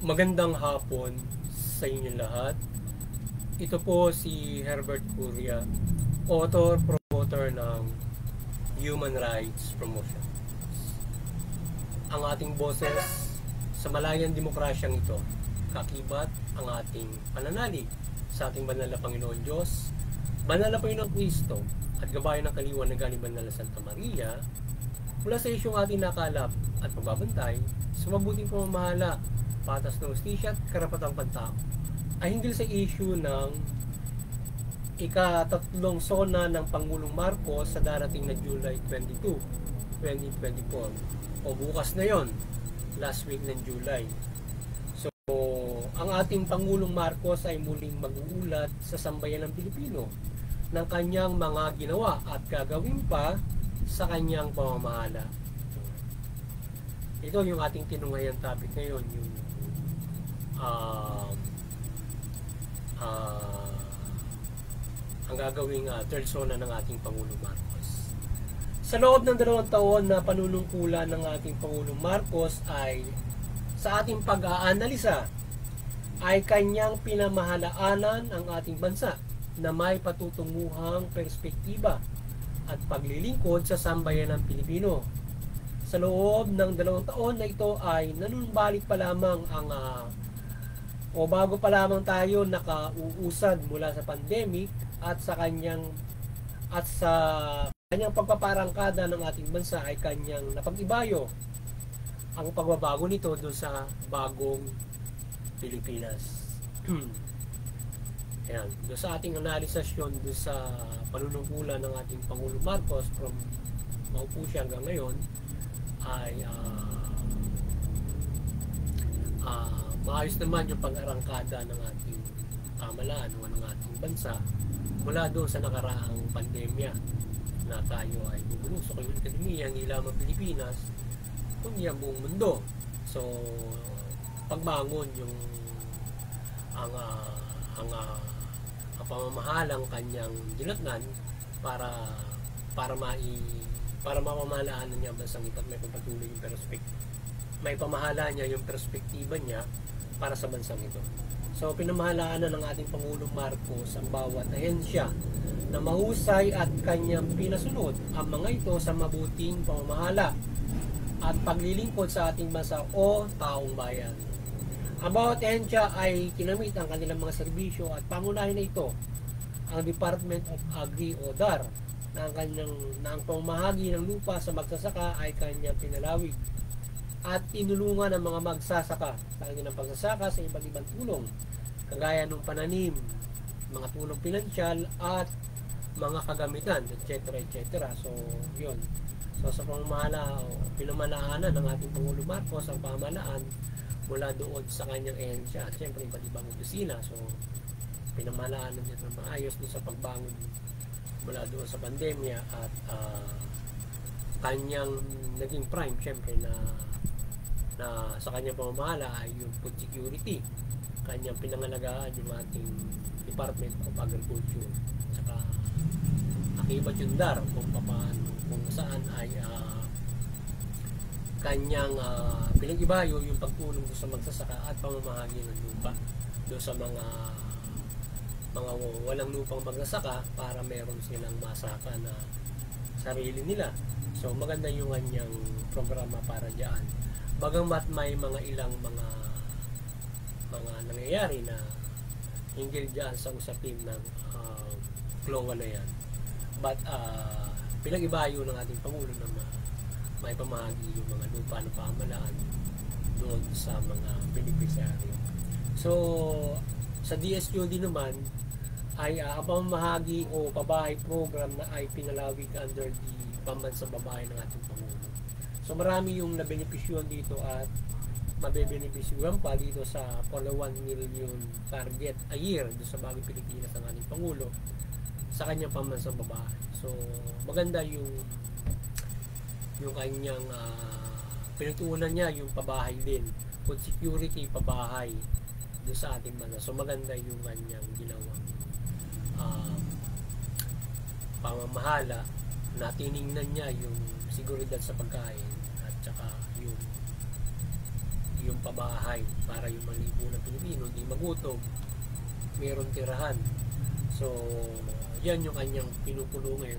Magandang hapon sa inyo lahat. Ito po si Herbert Curia, author, promoter ng Human Rights Promotion. Ang ating boses sa malayang demokrasyang ito, kakibat ang ating pananalig sa ating banal na Panginoon Diyos, banal na Panginoon Kristo, at gabayan ng kaliwan na galing banal na Santa Maria, mula sa isyong ating nakalap at pagbabantay sa mabuting pamamahala, patas ng hustisya at karapatang pantao, ay hinggil sa issue ng ika-3 sona ng Pangulong Marcos sa darating na July 22, 2024 o bukas na yon, last week ng July. So ang ating Pangulong Marcos ay muling mag-uulat sa sambayan ng Pilipino ng kanyang mga ginawa at gagawin pa sa kanyang pamamahala. Ito yung ating tinunghayan topic ngayon, yung ang gagawing third sona ng ating Pangulong Marcos. Sa loob ng 2 taon na panunungkulan ng ating Pangulong Marcos ay sa ating pag-aanalisa ay kanyang pinamahalaanan ang ating bansa na may patutunguhang perspektiba at paglilingkod sa sambayan ng Pilipino. Sa loob ng 2 taon na ito ay nanunumbalik pa lamang ang o bago pa lamang tayo nakauusad mula sa pandemic at sa kanyang pagpaparangkada ng ating bansa ay kanyang napag-ibayo ang pagbabago nito doon sa bagong Pilipinas. Ayan, doon sa ating analisasyon doon sa panunungkulan ng ating Pangulong Marcos from maupo siya hanggang ngayon ay maayos naman yung pag-arangkada ng ating pamahalaan o ng ating bansa mula doon sa nakaraang pandemya na tayo ay bumulusok ng ekonomiya, hindi lamang Pilipinas kundi ang buong mundo. So pagbangon yung ang pamamahalang kanyang dinatnan para mamamahalaan niya ang bansang ito at may pagpatuloy yung may pamahalaan niya yung perspektiba niya para sa bansang ito. So pinamahalaan ng ating Pangulong Marcos ang bawat ahensya na mahusay at kanyang pinasunod ang mga ito sa mabuting pamamahala at paglilingkod sa ating bansa o taong bayan. Ang bawat ahensya ay kinamit ang kanilang mga serbisyo at pangunahin na ito ang Department of Agri o DAR na ang pamahagi ng lupa sa magsasaka ay kanyang pinalawig at tinulungan ang mga magsasaka sa kanilang pagsasaka sa iba't ibang tulong kagaya ng pananim, mga tulong pinansyal at mga kagamitan, etc. So yun, so sa pinamahalaanan ng ating Pangulong Marcos ang pamahalaan mula doon sa kanyang ehensya at syempre iba't ibang opisina. So pinamahalaanan niya ng maayos doon sa pagbangon mula doon sa pandemya at kanyang naging prime syempre na sa kanyang pamamahala ay yung food security. Kanyang pinangalagaan yung ating Department of Agriculture, saka akibat yung DAR kung saan ay kanyang pinag-ibayo yung pagtulong sa magsasaka at pamamahagi ng lupa doon sa mga walang lupang magsasaka para meron silang masaka na sarili nila. So maganda yung kanyang programa para diyan. Bagamat may mga ilang mga nangyayari na hinggil dyan sa usapin ng klonga na yan. But pinag-ibayo ng ating Pangulo na may pamahagi yung mga lupa na pamahalaan doon sa mga beneficiaryo. So sa DSUD naman ay ang pamahagi o pabahay program na ay pinalawig under the Pambansang Babae ng ating Pangulo. So marami yung nabenepisyon dito at mabebenepisyon pa dito sa 1 million target a year doon sa Bagong Pilipinas ng ating Pangulo sa kanyang Pambansang Babae. So maganda yung kanyang pinagtuunan niya yung pabahay din, food security, pabahay doon sa ating bansa. So maganda yung kanyang ginawang pamamahala na tiningnan niya yung seguridad sa pagkain at saka yung pabahay para yung malibo na Pilipino hindi magutom, meron tirahan. So yan yung kanyang pinupulungan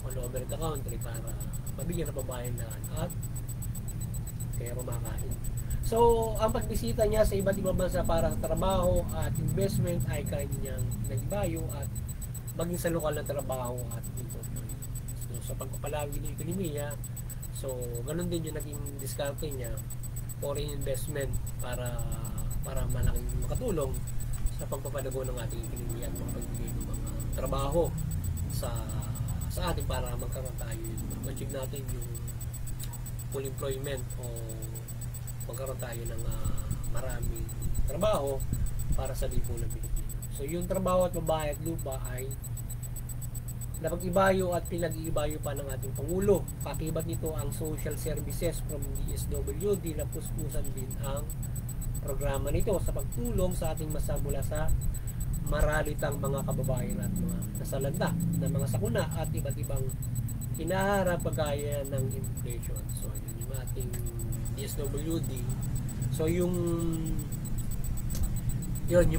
all over the country para mabigyan ng pabahay lahat at pero makain. So ang pagbisita niya sa iba't ibang bansa para sa trabaho at investment ay kanyang nagbayo at maging sa lokal na trabaho at employment. So sa pagpapalawig ng ekonomiya, so ganun din yung naging diskarte niya, foreign investment para malaking makatulong sa pagpapalago ng ating ekonomiya at pagbigay ng mga trabaho sa atin para magkaroon tayo, ma-achieve natin yung full employment o magkaroon tayo ng maraming trabaho para sa lipunan ng Pilipino. So yung trabaho at babae at lupa ay napag-ibayo at pinag-iibayo pa ng ating Pangulo. Kakibat nito ang social services from DSWD na puspusan din ang programa nito sa pagtulong sa ating masa mula sa maralitang mga kababayan at mga nasalanta ng mga sakuna at iba't ibang hinaharap kagaya ng inflation. So yun yung ating DSWD. So yung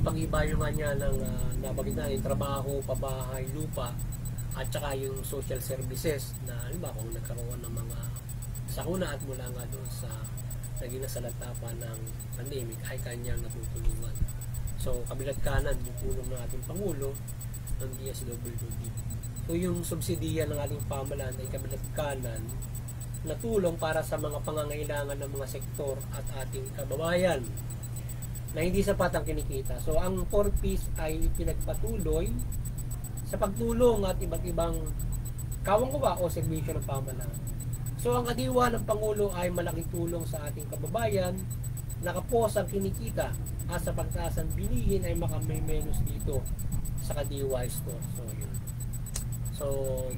pag-ibayo nga niya ng nabagit natin, trabaho, pabahay, lupa at saka yung social services na halimbawa kung nagkaroon ng mga sakuna at mula nga doon sa naging nasalanta pa ng pandemic ay kanyang natutulungan. So kabilat kanan yung tulong ng ating Pangulo ng DSWD. So yung subsidiya ng ating pamahalaan ay kabilat kanan na tulong para sa mga pangangailangan ng mga sektor at ating kababayan na hindi sapat ang kinikita. So ang 4Ps ay pinagpatuloy sa pagtulong at iba't ibang kawanggawa o serbisyo ng pamahalaan. So ang kadiwa ng Pangulo ay malaking tulong sa ating kababayan, nakapos ang kinikita at sa pagtaas ng bilihin ay makamay menos dito sa kadiwa store. So yun. So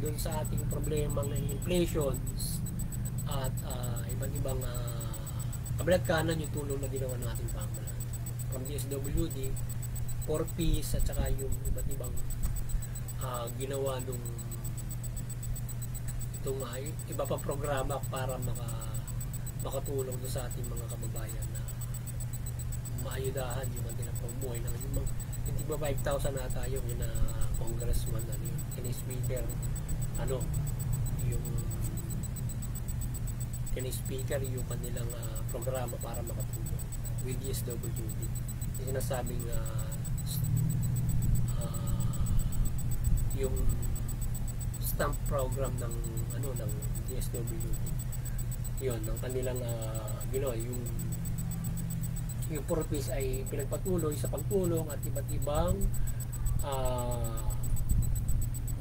dun sa ating problema ng inflation at iba't ibang kabilat kanan yung tulong na ginawa ng ating pamahalaan from DSWD, 4Ps at saka yung iba't ibang ginawa nung itong iba pa programa para makatulong doon sa ating mga kababayan na maayudahan yung kanilang pamumuhay ng yung hindi ba 5,000 na tayo yung congressman yung speaker yung speaker yung kanilang programa para makatulong with DSWD. Yung sinasabing yung stamp program ng DSWD. Yun, ng kanilang yung purpose ay pinagpatuloy sa pagtulong at iba't ibang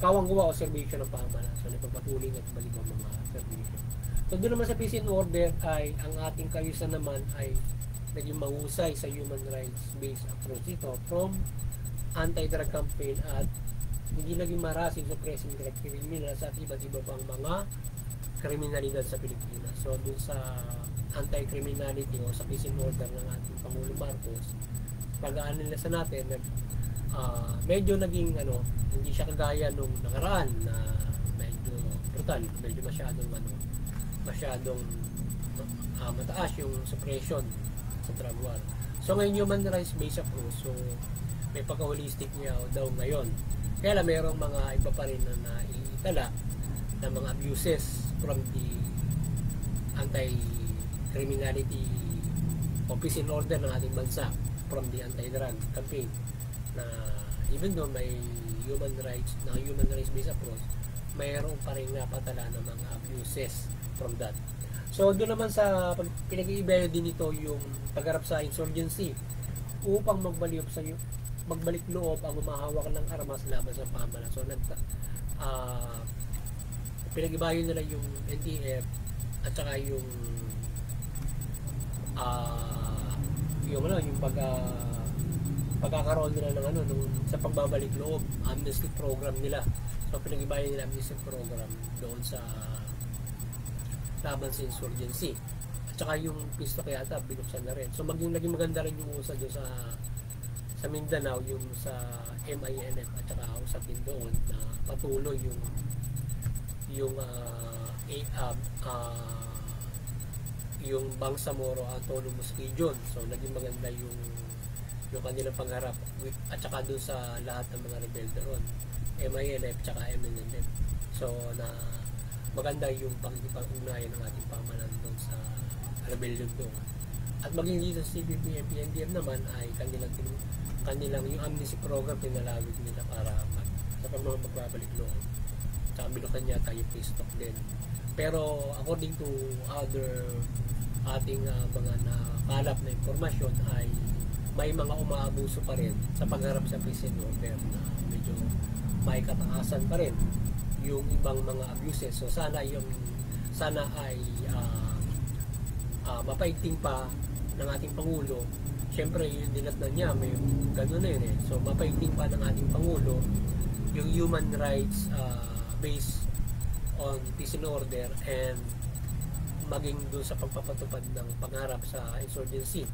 kawanggawa o serbisyo ng pamahalaan. So nagpapatuloy at iba't ibang mga serbisyo. So doon naman sa peace and order ay ang ating kayusan naman ay naging mahusay sa human rights based approach ito from anti-drug campaign at hindi naging marasing sa pressing drug criminals at iba't iba pang mga kriminalidad sa Pilipinas. So dun sa anti-criminality o sa peace and order ng ating Pangulo Marcos, pag-aanalisa natin medyo naging hindi siya kagaya nung nakaraan na medyo brutal, medyo masyadong mataas yung suppression sa drug war. So ngayon human rights based approach, so may pagka-holistic niya daw ngayon. Kaya lang mayroong mga iba pa rin na naiitala na mga abuses from the anti-criminality o peace and order ng ating bansa from the anti-drug campaign na even though may human rights based approach, mayroong pa rin napatala ng mga abuses from that. So doon naman sa pinag-iibayo din ito yung pagharap sa insurgency upang magbalik loob ang umahawak ng armas laban sa pamahalaan. So pinag-ibayo nila yung NTF at saka yung pagkakaroon nila ng sa pagbabalik loob, amnesty program nila. So pinag-ibayo nila amnesty program doon sa laban sa insurgency. At saka yung pisto kaya ata binuksan na rin. So naging maganda rin yung usad doon sa Mindanao, yung sa MINF at saka usap din doon na patuloy yung Bangsamoro Autonomous Region. So naging maganda yung kanilang pangharap at saka doon sa lahat ng mga rebelde ron, MILF tsaka MNLF. So na maganda yung pag-ugnayan ng ating pamahalaan doon sa rebellion doon. At maging dito sa CPP, NDF naman ay kanilang yung amnesty program pinalawig nila para sa mga magbabalik loob. Tsaka binukan niya tayo free stock din. Pero according to other ating mga nakalap na informasyon ay may mga umaabuso pa rin sa pagharap sa prison order na medyo may kataasan pa rin yung ibang mga abuses. So sana ay mapaigting pa ng ating Pangulo. Siyempre yung dinatnan niya may gano'n na yun eh. So mapaigting pa ng ating Pangulo yung human rights based on peace and order and maging doon sa pagpapatupad ng pangarap sa insurgency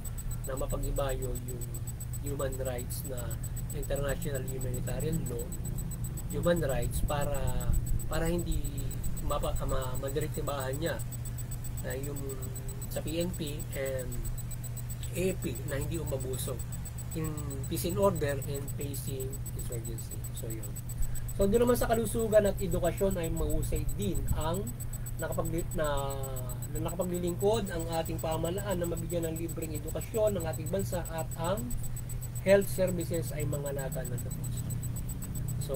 na mapag-ibayo yung human rights na international humanitarian law, human rights para hindi madirektibahan niya na yung sa PNP and AFP na hindi umabuso in peace and order and facing insurgency. So yun. So doon naman sa kalusugan at edukasyon ay mahusay din ang nakapaglilingkod ang ating pamahalaan na mabigyan ng libreng edukasyon ng ating bansa at ang health services ay mga laga ng lubos. So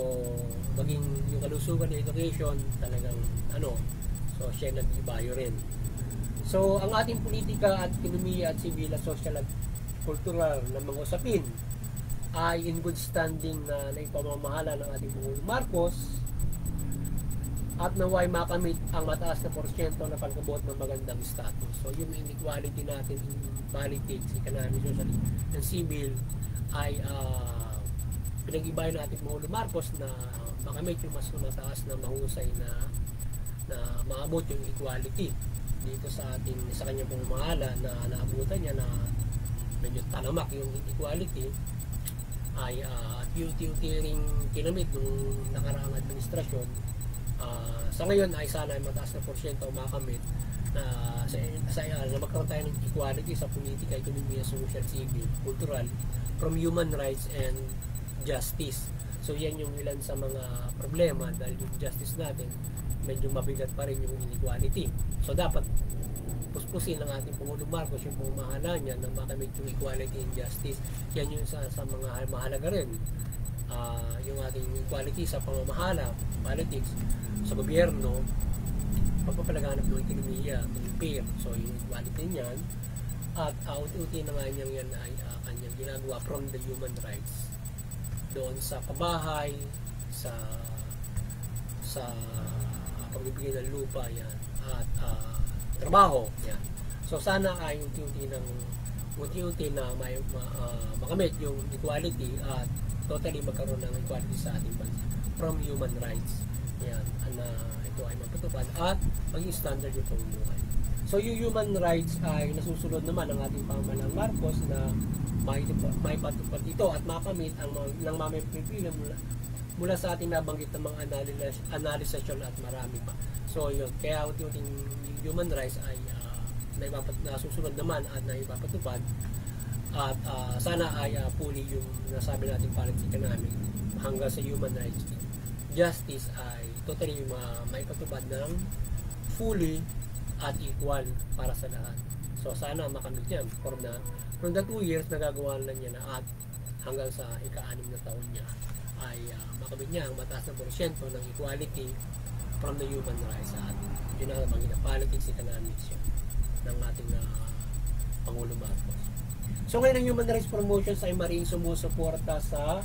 maging yung kalusugan at education talagang so siya nag-ibayo rin. So ang ating politika at ekonomiya at civil at social at cultural na mga usapin ay in good standing na ipamamahala ng ating Pangulong Marcos at naway makamit ang mataas na porsyento na pagkabot ng magandang status. So yung inequality natin in politics, economic, social, and civil ay pinag-ibayan natin Pangulong Marcos na makamit yung mas mataas na mahusay na maabot yung equality dito sa kanyang pamamahala na naabutan niya na medyo talamak yung equality ay unti-unti ring kinamit nung nakaraang administrasyon. Sa ngayon ay sana ay mataas na porsyento makamit na magkaroon tayo ng equality sa politika, ekonomiya, social, civil, cultural, from human rights and justice. So yan yung ilan sa mga problema dahil yung justice natin medyo mabigat pa rin yung inequality. So dapat puspusin ng ating Pangulong Marcos yung pamamahala niya na makamit yung equality and justice. Yan yung sa mga mahalaga rin. Yung ating equality sa pamamahala, politics, sa gobyerno, pagpapalaganap ng ekonomiya, ng peer. So yung equality niyan at unti-unti na nga yan ay kanyang ginagawa from the human rights doon sa pabahay, sa pagbibigay ng lupa yan at trabaho yan. So sana ay unti-unti na makamit yung equality at totally magkaroon ng equality sa ating bansa from human rights yan na ito ay mapatupad at maging standard yung pamumuhay. So yung human rights ay nasusunod naman ng ating pamamahalang Marcos na may patupad ito at makamit ang ng mamayang Pilipino mula sa ating nabanggit ng mga analysis at marami pa. So yun, kaya unti-unting human rights ay nasusunod naman at naipapatupad at sana ay fully yung nasabi natin politika namin hanggang sa human rights justice ay totally maipatupad ng fully at equal para sa lahat. So sana makamit yan from the 2 years nagagawa lang niya na at hanggang sa ika-6 na taon niya ay makamit niya ang mataas na porsyento ng equality from the human rights at yun ang mga politics, economics yun ng ating Pangulo Marcos. So ngayon ang human rights promotions ay maring sumusuporta sa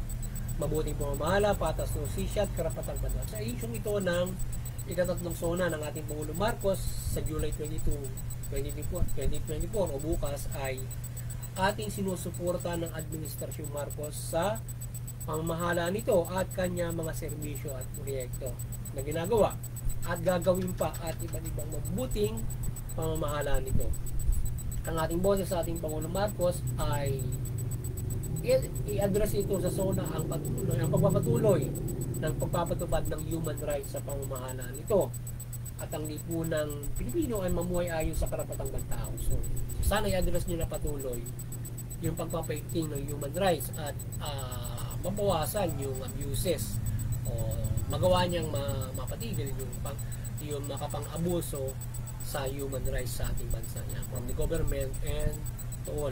mabuting pamamahala, patas na hustisya at karapatang bansa. Sa isyong ito ng ikatatlong sona ng ating Pangulo Marcos sa July 22, 2024 o bukas ay ating sinusuporta ng Administrasyong Marcos sa pamamahala nito at kanya mga serbisyo at proyekto na ginagawa at gagawin pa at iba't ibang mabuting pamamahala nito. Ang ating boses sa ating Pangulong Marcos ay i-address ito sa SONA ang pagpapatuloy ng pagpapatupad ng human rights sa pamamahala nito at ang lipunang Pilipino ay mamuhay ayon sa karapatang pantao. So, sana i-address nyo na patuloy yung pagpapaigting ng human rights at mabawasan yung abuses o magawa niyang mapatigil yung makapang-abuso sa human rights sa ating bansa niya, from the government and to all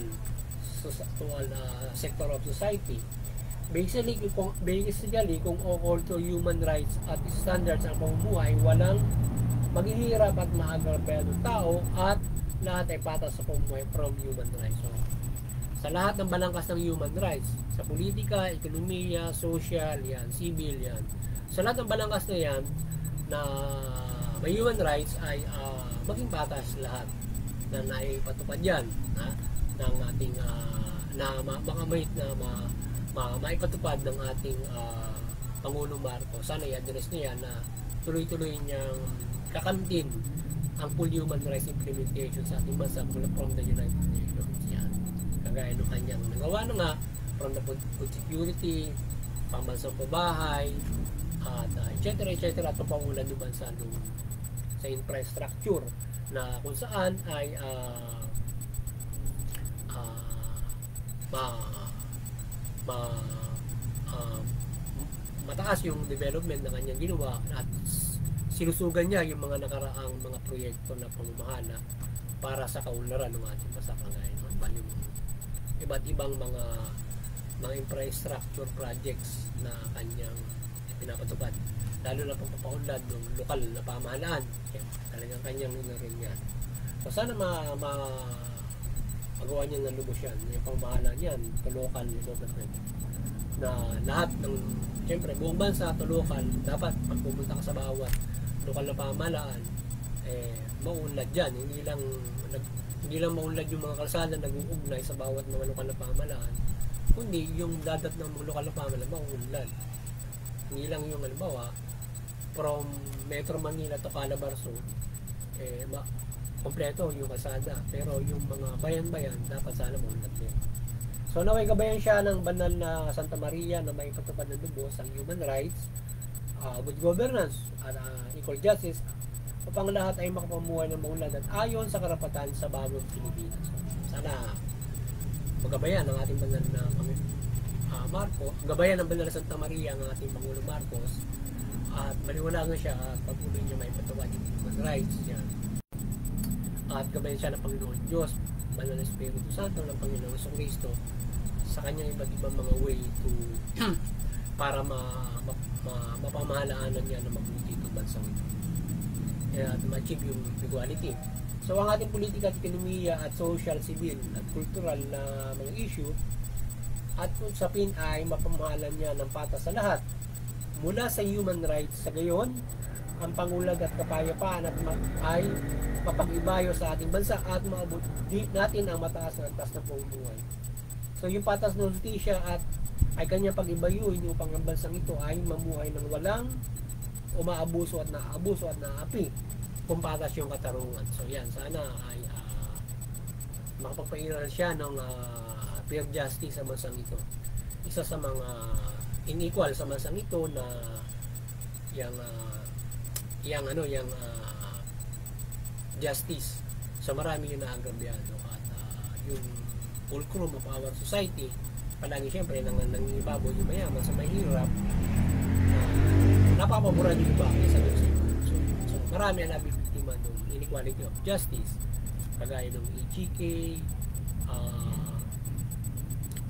sector of society. Basically kung all to human rights at standards ang pamumuhay, walang maghihirap at maagrabyado tao at lahat ay patas sa pamumuhay from human rights. So, sa lahat ng balangkas ng human rights, sa politika, ekonomiya, social, yan, civil, yan. Sa lahat ng balangkas na yan na may human rights ay maging patas lahat na naipatupad yan ng ating makamait na maipatupad ng ating Pangulong Marcos. Sana i-address niya na tuloy-tuloy niyang kakamtin ang full human rights implementation sa ating bansa mula from the United Nations. Yan. Kagaya ng kanyang nagawa na nga from the food security, pambansang pabahay, at etc. at papangulan ng bansa sa infrastructure na kung saan ay mataas yung development na kanyang ginawa at sinusugan niya yung mga nakaraang mga proyekto na pamamahala para sa kaunlaran ng ating bansa, kagaya ng yung iba't ibang mga infrastructure projects na kanyang pinapatupad, lalo na pagpapaunlad ng lokal na pamahalaan. Talagang kanyang rin yan. So sana magawa niya ng lubos yan, yung pamahalaan yan, to local government, na lahat ng, siyempre buong bansa to local, dapat pag pumunta ka sa bawat lokal na pamahalaan, maunlad dyan, hindi lang maunlad yung mga kalsada nag-uugnay sa bawat mga lokal na pamahalaan, kundi yung dadat ng mga lokal na pamahalaan maunlad. Hindi lang yung halimbawa from Metro Manila to Calabarzon kompleto yung kalsada, pero yung mga bayan-bayan dapat sana maunlad din. So naway gabayan siya ng banal na Santa Maria na may patupad ng lubos ang human rights, good governance at equal justice upang lahat ay makapamuhay ng maunlad at ayon sa karapatan sa bagong Pilipinas. Sana magabayan ng ating banal na gabayan ng banal na Santa Maria ang ating Pangulong Marcos at maliwanagan siya at patuloy niya may patupad yung human rights yan. At gabayan siya ng Panginoon Diyos, banal na Espiritu Santo ng Panginoon Kristo sa kanyang iba't ibang mga way to para mapamahalaanan niya na mabuti itong bansang ito at ma-achieve yung equality. So ang ating politika at ekonomiya at social, civil at cultural na mga issue at usapin ay mapamahalan niya ng patas sa lahat mula sa human rights. Sa gayon, ang pangulag at kapayapaan ay mapag-ibayo sa ating bansa at maabot natin ang mataas na antas ng pamumuhay. So yung patas ng justisya at ay kanya pag-ibayuhin upang ang bansang ito ay mamuhay ng walang umaabuso at naapi kung patas yung katarungan. So yan, sana ay makapagpairal siya ng fair justice sa bansang ito. Isa sa mga inequal sa bansang ito na yung justice. So marami yung naagrabyado at yung fulcrum of our society palagi siyempre nangibabaw yung mayaman sa mahirap, napapaboran yung iba kaysa doon sa iba. So marami ang nabibiktima ng inequality of justice, kagaya ng EGK,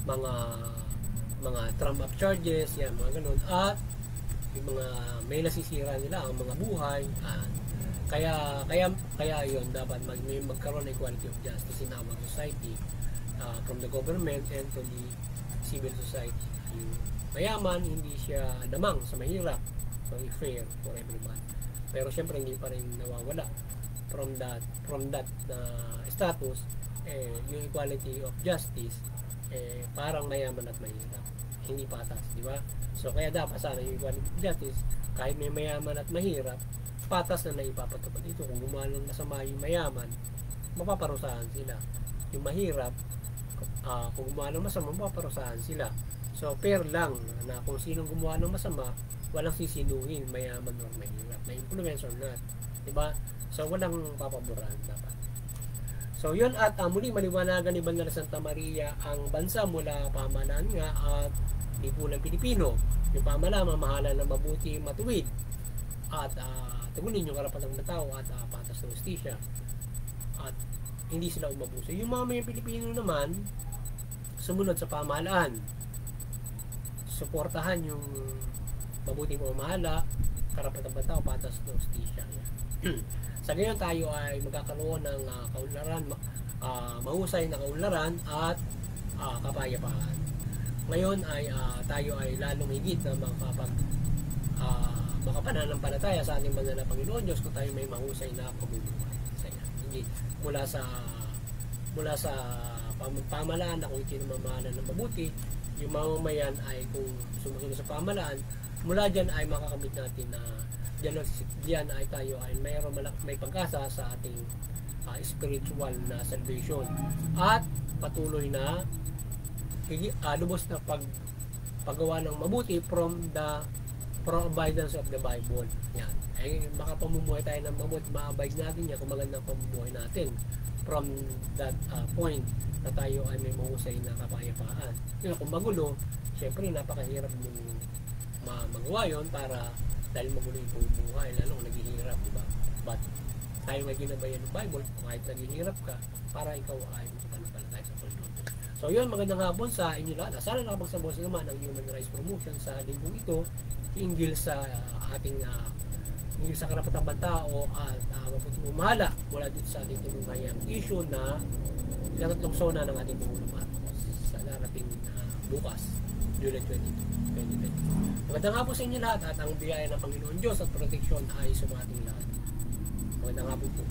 mga trump up charges, yan, mga ganun, at yung mga may nasisira nila ang mga buhay. Kaya yun, dapat magkaroon ng equality of justice in our society, from the government and to the civil society. Yung mayaman, hindi siya damang sa mahirap, so fair for everyone. Pero syempre hindi pa rin nawawala from that status, yung equality of justice, parang mayaman at mahirap, hindi patas, di ba? So kaya dapat sana yung equality of justice, kahit may mayaman at mahirap, patas na naipapatupad ito. Kung gumawa ng masama yung mayaman, mapaparusahan sila. Yung mahirap, kung gumawa ng masama, mapaparusahan sila. So fair lang na kung sinong gumawa ng masama, walang sisinuhin, mayaman or mahirap, may influence or not. Diba? So, walang papaboran dapat. So, yun at muli maliwanagan ni Banda Santa Maria ang bansa mula pamahalaan nga at lipunan Pilipino. Yung pamahalaan, mamahalan ng mabuti, matuwid at tugunin yung karapatang ng tao at patas na justisya at hindi sila umabuso. Yung mga Pilipino naman, sumunod sa pamahalaan, suportahan yung mabuting pamamahala, karapatang ng tao, patas na justisya. Sa ngayon tayo ay magkakaroon ng kaunlaran, mahusay na kaunlaran at kapayapaan. Ngayon ay tayo ay lalong higit na makapananampalataya sa ating banal na Panginoon Diyos kung tayo may mahusay na pamumuhay. Hindi mula sa pamahalaan na kung itinamamahalan ng mabuti, yung mamamayan ay kung sumusunod sa pamahalaan, mula dyan ay makakamit natin na diyan ay tayo ay may pag-asa sa ating spiritual na salvation at patuloy na lubos na paggawa ng mabuti from abidance of the Bible. Yan. Ay makapamumuhay tayo ng mabuti, ma-abide natin yan kung magandang pamumuhay natin from that point na tayo ay may mahusay na kapayapaan. Kung magulo, syempre napakahirap mong magawa yun para dahil magulo yung buhay, lalo kung naghihirap, diba? But tayo may ginabayan ng Bible, kahit naghihirap ka, para ikaw ay magpanampalataya sa Panginoon. So yun, magandang hapon sa inyo lahat. Sana nakapagsabuhay naman ang Human Rights Promotion sa linggong ito, hinggil sa ating hinggil sa karapatang tao at mapumahala mula dito sa ating tinunghayang issue na ikatatlong sona ng ating Pangulong Marcos sa darating bukas, July 22. Magandang hapon sa inyo lahat at ang biyaya ng Panginoon Diyos at proteksyon ay sa ating lahat. Magandang hapon po.